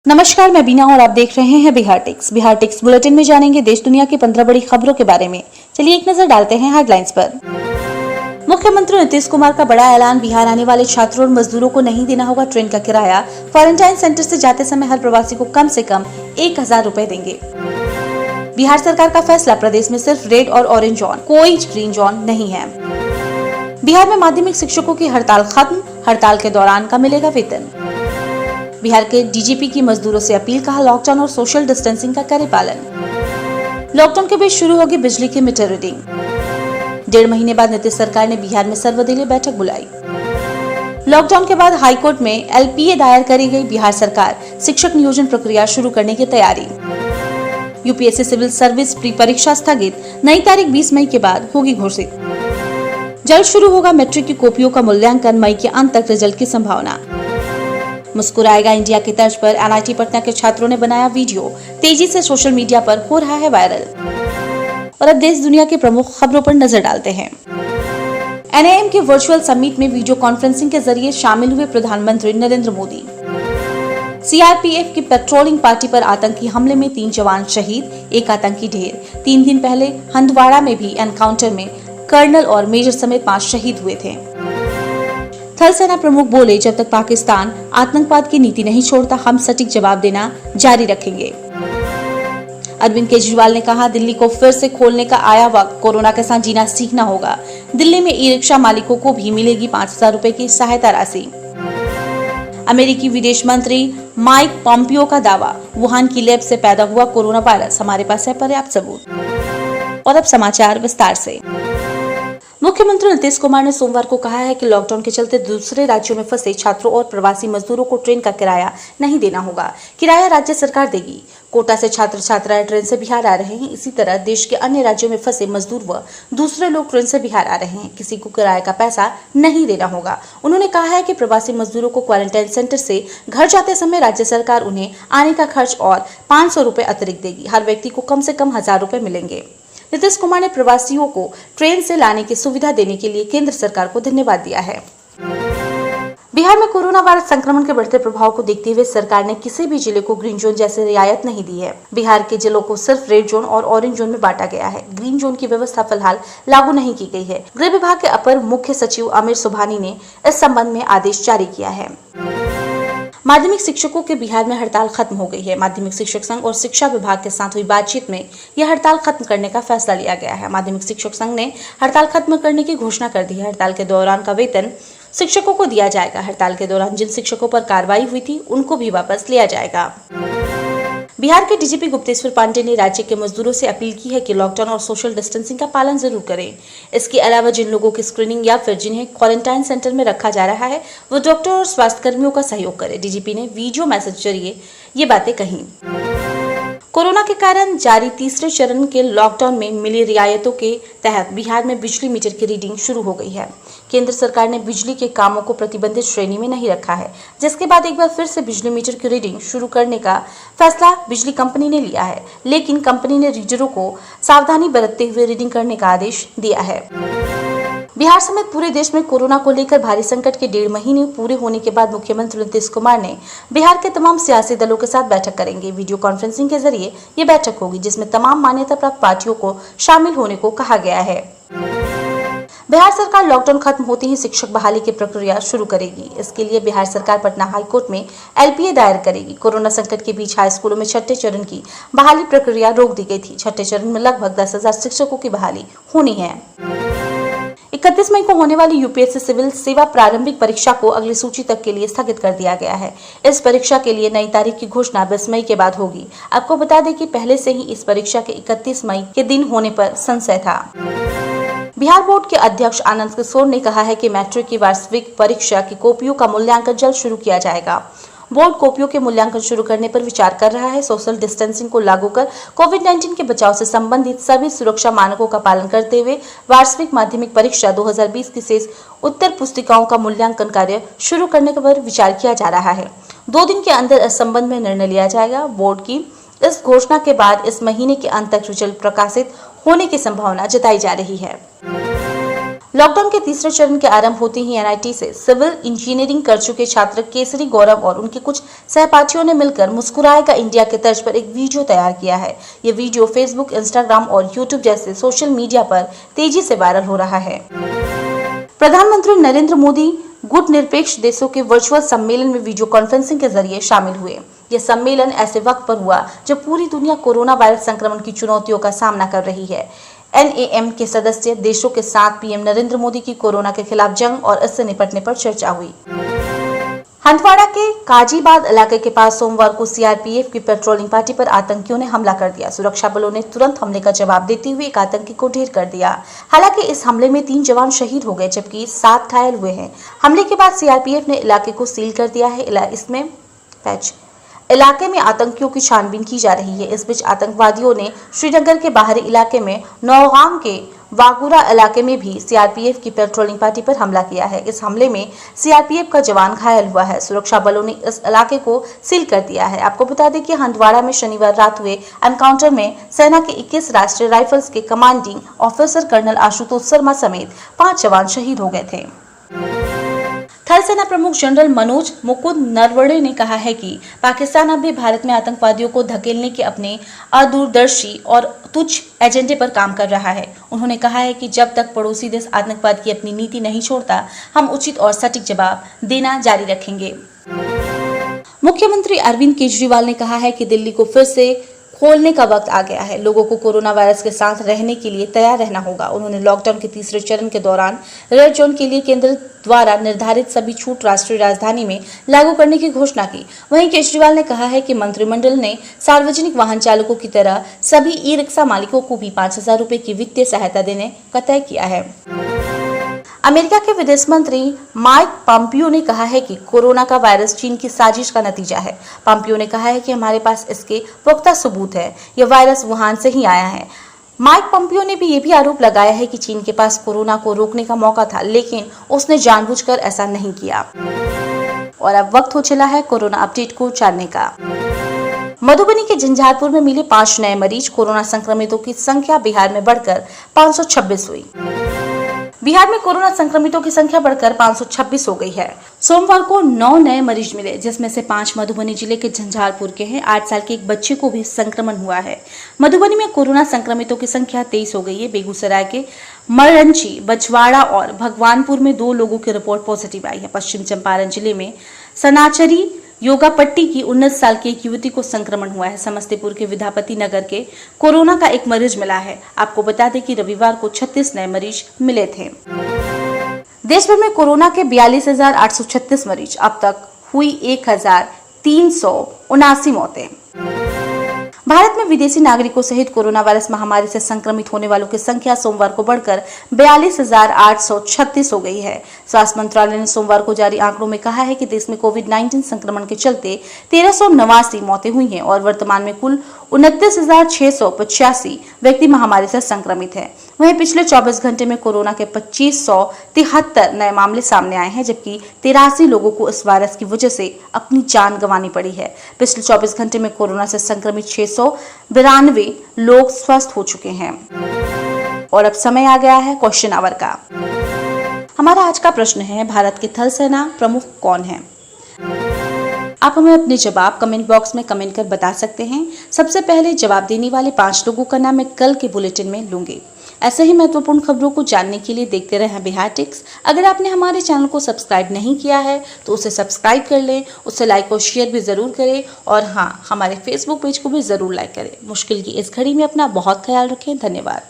नमस्कार, मैं बीना और आप देख रहे हैं बिहार टिक्स बुलेटिन में जानेंगे देश दुनिया की 15 बड़ी खबरों के बारे में। चलिए एक नजर डालते हैं हेडलाइंस पर। मुख्यमंत्री नीतीश कुमार का बड़ा ऐलान, बिहार आने वाले छात्रों और मजदूरों को नहीं देना होगा ट्रेन का किराया। क्वारंटाइन सेंटर से जाते समय हर प्रवासी को कम से कम 1000 रुपए देंगे। बिहार सरकार का फैसला, प्रदेश में सिर्फ रेड और ऑरेंज जोन, कोई ग्रीन जोन नहीं है। बिहार में माध्यमिक शिक्षकों की हड़ताल खत्म, हड़ताल के दौरान का मिलेगा वेतन। बिहार के डीजीपी की मजदूरों से अपील, कहा लॉकडाउन और सोशल डिस्टेंसिंग का करे पालन। लॉकडाउन के बीच शुरू होगी बिजली की मीटर रीडिंग। 1.5 महीने बाद नीतीश सरकार ने बिहार में सर्वदलीय बैठक बुलाई। लॉकडाउन के बाद हाईकोर्ट में एलपीए दायर करी गई बिहार सरकार, शिक्षक नियोजन प्रक्रिया शुरू करने की तैयारी। यूपीएससी सिविल सर्विस प्री परीक्षा स्थगित, नई तारीख 20 मई के बाद होगी घोषित। जल्द शुरू होगा मैट्रिक की कॉपियों का मूल्यांकन, मई के अंत तक रिजल्ट की संभावना। मुस्कुराएगा इंडिया की तर्ज पर एनआईटी पटना के छात्रों ने बनाया वीडियो, तेजी से सोशल मीडिया पर हो रहा है वायरल। और अब देश दुनिया की प्रमुख खबरों पर नजर डालते हैं। एनआईएम के वर्चुअल समिट में वीडियो कॉन्फ्रेंसिंग के जरिए शामिल हुए प्रधानमंत्री नरेंद्र मोदी। सीआरपीएफ की पेट्रोलिंग पार्टी पर आतंकी हमले में 3 जवान शहीद, 1 आतंकी ढेर। 3 दिन पहले हंदवाड़ा में भी एनकाउंटर में कर्नल और मेजर समेत 5 शहीद हुए थे। थल सेना प्रमुख बोले, जब तक पाकिस्तान आतंकवाद की नीति नहीं छोड़ता, हम सटीक जवाब देना जारी रखेंगे। अरविंद केजरीवाल ने कहा, दिल्ली को फिर से खोलने का आया वक्त, कोरोना के साथ जीना सीखना होगा। दिल्ली में ई रिक्शा मालिकों को भी मिलेगी 5000 रुपए की सहायता राशि। अमेरिकी विदेश मंत्री माइक पॉम्पियो का दावा, वुहान की लैब से पैदा हुआ कोरोना वायरस, हमारे पास है पर्याप्त सबूत। और अब समाचार विस्तार से। मुख्यमंत्री नीतीश कुमार ने सोमवार को कहा है कि लॉकडाउन के चलते दूसरे राज्यों में फंसे छात्रों और प्रवासी मजदूरों को ट्रेन का किराया नहीं देना होगा। किराया राज्य सरकार देगी। कोटा से छात्र छात्राएं ट्रेन से बिहार आ रहे हैं। इसी तरह देश के अन्य राज्यों में फंसे मजदूर व दूसरे लोग ट्रेन से बिहार आ रहे हैं। किसी को किराए का पैसा नहीं देना होगा। उन्होंने कहा है कि प्रवासी मजदूरों को क्वारंटाइन सेंटर से घर जाते समय राज्य सरकार उन्हें आने का खर्च और 500 रुपए अतिरिक्त देगी। हर व्यक्ति को कम से कम 1000 रुपए मिलेंगे। नीतीश कुमार ने प्रवासियों को ट्रेन से लाने की सुविधा देने के लिए केंद्र सरकार को धन्यवाद दिया है। बिहार में कोरोना वायरस संक्रमण के बढ़ते प्रभाव को देखते हुए सरकार ने किसी भी जिले को ग्रीन जोन जैसे रियायत नहीं दी है। बिहार के जिलों को सिर्फ रेड जोन और ऑरेंज जोन में बांटा गया है। ग्रीन जोन की व्यवस्था फिलहाल लागू नहीं की गई है। गृह विभाग के अपर मुख्य सचिव आमिर सुबहानी ने इस संबंध में आदेश जारी किया है। माध्यमिक शिक्षकों के बिहार में हड़ताल खत्म हो गई है। माध्यमिक शिक्षक संघ और शिक्षा विभाग के साथ हुई बातचीत में यह हड़ताल खत्म करने का फैसला लिया गया है। माध्यमिक शिक्षक संघ ने हड़ताल खत्म करने की घोषणा कर दी है। हड़ताल के दौरान का वेतन शिक्षकों को दिया जाएगा। हड़ताल के दौरान जिन शिक्षकों पर कार्रवाई हुई थी उनको भी वापस लिया जाएगा। बिहार के डीजीपी गुप्तेश्वर पांडे ने राज्य के मजदूरों से अपील की है कि लॉकडाउन और सोशल डिस्टेंसिंग का पालन जरूर करें। इसके अलावा जिन लोगों की स्क्रीनिंग या फिर जिन्हें क्वारंटाइन सेंटर में रखा जा रहा है वो डॉक्टर और स्वास्थ्य कर्मियों का सहयोग करें। डीजीपी ने वीडियो मैसेज जरिए ये बातें कही। कोरोना के कारण जारी तीसरे चरण के लॉकडाउन में मिली रियायतों के तहत बिहार में बिजली मीटर की रीडिंग शुरू हो गई है। केंद्र सरकार ने बिजली के कामों को प्रतिबंधित श्रेणी में नहीं रखा है, जिसके बाद एक बार फिर से बिजली मीटर की रीडिंग शुरू करने का फैसला बिजली कंपनी ने लिया है। लेकिन कंपनी ने रीडरों को सावधानी बरतते हुए रीडिंग करने का आदेश दिया है। बिहार समेत पूरे देश में कोरोना को लेकर भारी संकट के 1.5 महीने पूरे होने के बाद मुख्यमंत्री नीतीश कुमार ने बिहार के तमाम सियासी दलों के साथ बैठक करेंगे। वीडियो कॉन्फ्रेंसिंग के जरिए ये बैठक होगी, जिसमें तमाम मान्यता प्राप्त पार्टियों को शामिल होने को कहा गया है। बिहार सरकार लॉकडाउन खत्म होते ही शिक्षक बहाली की प्रक्रिया शुरू करेगी। इसके लिए बिहार सरकार पटना हाईकोर्ट में एलपीए दायर करेगी। कोरोना संकट के बीच हाई स्कूलों में छठे चरण की बहाली प्रक्रिया रोक दी गई थी। छठे चरण में लगभग 10,000 शिक्षकों की बहाली होनी है। 31 मई को होने वाली यूपीएससी सिविल सेवा प्रारंभिक परीक्षा को अगली सूची तक के लिए स्थगित कर दिया गया है। इस परीक्षा के लिए नई तारीख की घोषणा 20 मई के बाद होगी। आपको बता दें कि पहले से ही इस परीक्षा के 31 मई के दिन होने पर संशय था। बिहार बोर्ड के अध्यक्ष आनंद किशोर ने कहा है कि मैट्रिक की वार्षिक परीक्षा की कॉपियों का मूल्यांकन जल्द शुरू किया जाएगा। बोर्ड कॉपियों के मूल्यांकन शुरू करने पर विचार कर रहा है। सोशल डिस्टेंसिंग को लागू कर कोविड-19 के बचाव से संबंधित सभी सुरक्षा मानकों का पालन करते हुए वार्षिक माध्यमिक परीक्षा 2020 की शेष उत्तर पुस्तिकाओं का मूल्यांकन कार्य शुरू करने पर विचार किया जा रहा है। 2 दिन के अंदर इस संबंध में निर्णय लिया जाएगा। बोर्ड की इस घोषणा के बाद इस महीने के अंत तक रिजल्ट प्रकाशित होने की संभावना जताई जा रही है। लॉकडाउन के तीसरे चरण के आरंभ होते ही एनआईटी से सिविल इंजीनियरिंग कर चुके छात्र केसरी गौरव और उनके कुछ सहपाठियों ने मिलकर मुस्कुराएगा इंडिया के तर्ज पर एक वीडियो तैयार किया है। ये वीडियो फेसबुक, इंस्टाग्राम और यूट्यूब जैसे सोशल मीडिया पर तेजी से वायरल हो रहा है। प्रधानमंत्री नरेंद्र मोदी गुट निरपेक्ष देशों के वर्चुअल सम्मेलन में वीडियो कॉन्फ्रेंसिंग के जरिए शामिल हुए। यह सम्मेलन ऐसे वक्त पर हुआ जब पूरी दुनिया कोरोना वायरस संक्रमण की चुनौतियों का सामना कर रही है। NAM के सदस्य देशों के साथ पीएम नरेंद्र मोदी की कोरोना के खिलाफ जंग और इससे निपटने पर चर्चा हुई। हंदवाड़ा के काजीबाद इलाके के पास सोमवार को CRPF की पेट्रोलिंग पार्टी पर आतंकियों ने हमला कर दिया। सुरक्षा बलों ने तुरंत हमले का जवाब देते हुए एक आतंकी को ढेर कर दिया। हालांकि इस हमले में 3 जवान शहीद हो गए जबकि 7 घायल हुए हैं। हमले के बाद CRPF ने इलाके को सील कर दिया है। इसमें इलाके में आतंकियों की छानबीन की जा रही है। इस बीच आतंकवादियों ने श्रीनगर के बाहरी इलाके में नौगाम के वागुरा इलाके में भी CRPF की पेट्रोलिंग पार्टी पर हमला किया है। इस हमले में CRPF का जवान घायल हुआ है। सुरक्षा बलों ने इस इलाके को सील कर दिया है। आपको बता दें कि हंदवाड़ा में शनिवार रात हुए एनकाउंटर में सेना के 21 राष्ट्रीय राइफल्स के commanding officer colonel Ashutosh Sharma समेत 5 जवान शहीद हो गए थे। थल सेना प्रमुख जनरल मनोज मुकुंद नरवणे ने कहा है कि पाकिस्तान अब भी भारत में आतंकवादियों को धकेलने के अपने अदूरदर्शी और तुच्छ एजेंडे पर काम कर रहा है। उन्होंने कहा है कि जब तक पड़ोसी देश आतंकवाद की अपनी नीति नहीं छोड़ता, हम उचित और सटीक जवाब देना जारी रखेंगे। मुख्यमंत्री अरविंद केजरीवाल ने कहा है कि दिल्ली को फिर से खोलने का वक्त आ गया है। लोगों को कोरोना वायरस के साथ रहने के लिए तैयार रहना होगा। उन्होंने लॉकडाउन के तीसरे चरण के दौरान रेड जोन के लिए केंद्र द्वारा निर्धारित सभी छूट राष्ट्रीय राजधानी में लागू करने की घोषणा की। वहीं केजरीवाल ने कहा है कि मंत्रिमंडल ने सार्वजनिक वाहन चालकों की तरह सभी ई-रिक्शा मालिकों को भी 5,000 रुपए की वित्तीय सहायता देने का तय किया है। अमेरिका के विदेश मंत्री माइक पॉम्पियो ने कहा है कि कोरोना का वायरस चीन की साजिश का नतीजा है। पॉम्पियो ने कहा है कि हमारे पास इसके पुख्ता सबूत है। यह वायरस वुहान से ही आया है। माइक पॉम्पियो ने भी ये भी आरोप लगाया है कि चीन के पास कोरोना को रोकने का मौका था, लेकिन उसने जानबूझकर ऐसा नहीं किया। और अब वक्त हो चला है कोरोना अपडेट को जानने का। मधुबनी के झंझारपुर में मिले 5 नए मरीज। कोरोना संक्रमितों की संख्या बिहार में बढ़कर 526 हुई। बिहार में कोरोना संक्रमितों की संख्या बढ़कर 526 हो गई है। सोमवार को 9 नए मरीज मिले, जिसमें से 5 मधुबनी जिले के झंझारपुर के हैं। 8 साल के एक बच्चे को भी संक्रमण हुआ है। मधुबनी में कोरोना संक्रमितों की संख्या 23 हो गई है। बेगूसराय के मरंची, बछवाड़ा और भगवानपुर में 2 लोगों की रिपोर्ट पॉजिटिव आई है। पश्चिम चंपारण जिले में सनाचरी योगापट्टी की 19 साल की एक युवती को संक्रमण हुआ है। समस्तीपुर के विद्यापति नगर के कोरोना का एक मरीज मिला है। आपको बता दें कि रविवार को 36 नए मरीज मिले थे। देश भर में कोरोना के 42,836 मरीज। अब तक हुई 1,379 मौतें। भारत में विदेशी नागरिकों सहित कोरोना वायरस महामारी से संक्रमित होने वालों की संख्या सोमवार को बढ़कर 42,836 हो गई है। स्वास्थ्य मंत्रालय ने सोमवार को जारी आंकड़ों में कहा है कि देश में कोविड-19 संक्रमण के चलते 1389 मौतें हुई हैं और वर्तमान में कुल 29,685 व्यक्ति महामारी से संक्रमित हैं। वहीं पिछले 24 घंटे में कोरोना के 2573 नए मामले सामने आए हैं, जबकि 83 लोगों को इस वायरस की वजह से अपनी जान गंवानी पड़ी है। पिछले 24 घंटे में कोरोना से संक्रमित 692 लोग स्वस्थ हो चुके हैं। और अब समय आ गया है क्वेश्चन आवर का। हमारा आज का प्रश्न है, भारत के थल सेना प्रमुख कौन है? आप हमें अपने जवाब कमेंट बॉक्स में कमेंट कर बता सकते हैं। सबसे पहले जवाब देने वाले 5 लोगों का नाम मैं कल के बुलेटिन में लूंगी। ऐसे ही महत्वपूर्ण खबरों को जानने के लिए देखते रहें बिहार टिक्स। अगर आपने हमारे चैनल को सब्सक्राइब नहीं किया है तो उसे सब्सक्राइब कर लें, उससे लाइक और शेयर भी जरूर करें और हाँ, हमारे फेसबुक पेज को भी जरूर लाइक करें। मुश्किल की इस घड़ी में अपना बहुत ख्याल रखें। धन्यवाद।